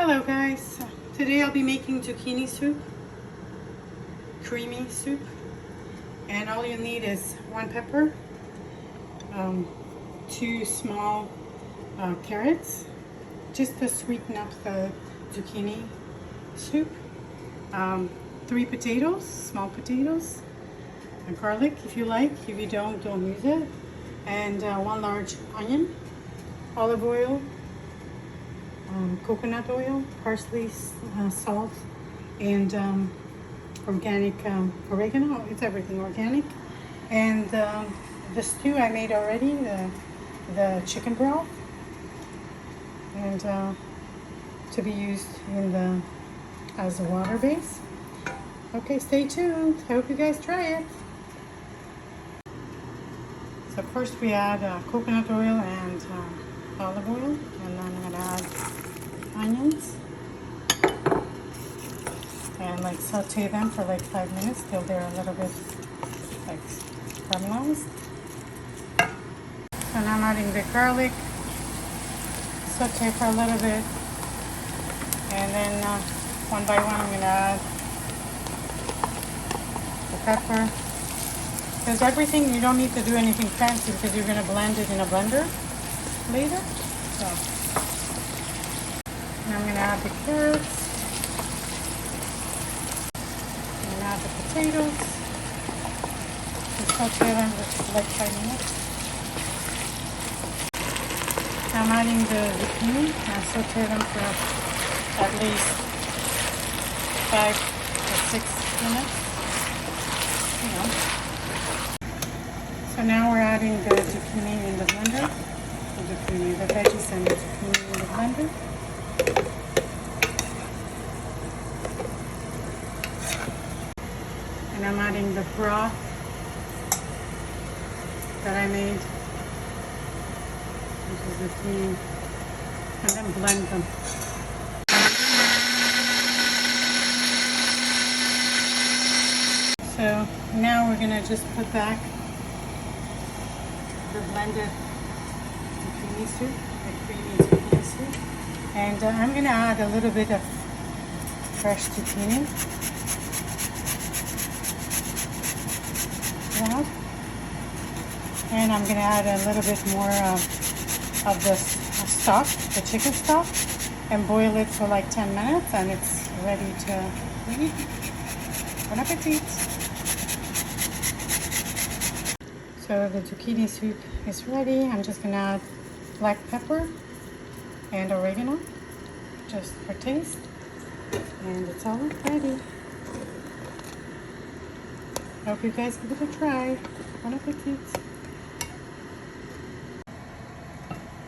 Hello guys, today I'll be making zucchini soup, creamy soup, and all you need is 1 pepper, 2 small carrots, just to sweeten up the zucchini soup, 3 potatoes, small potatoes, and garlic if you like. If you don't use it, and 1 large onion, olive oil, coconut oil, parsley, salt, and organic oregano. It's everything organic. And the stew I made already, the chicken broth, and to be used as a water base. Okay, stay tuned. I hope you guys try it. So first we add coconut oil and olive oil, and then I'm going to add onions and like saute them for like 5 minutes till they're a little bit like caramelized. And I'm adding the garlic, saute for a little bit, and then one by one I'm going to add the pepper. Because everything, you don't need to do anything fancy because you're going to blend it in a blender later. So now I'm going to add the carrots, and add the potatoes, and saute them for like 5 minutes. Now I'm adding the zucchini and saute them for at least 5 or 6 minutes. So now we're adding the zucchini in the blender, the veggies and the zucchini in the blender. And I'm adding the broth that I made, which is zucchini, and then blend them. So now we're going to just put back the blended zucchini soup, the creamy zucchini soup, and I'm going to add a little bit of fresh zucchini. Yeah. And I'm going to add a little bit more of the stock, the chicken stock, and boil it for like 10 minutes, and it's ready to eat. Bon appetit! So the zucchini soup is ready. I'm just going to add black pepper and oregano just for taste, and it's all ready. I hope you guys give it a try. Bon appetit!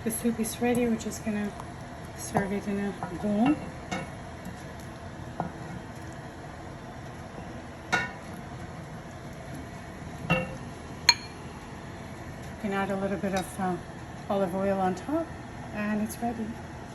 The soup is ready. We're just going to serve it in a bowl. You can add a little bit of olive oil on top, and it's ready.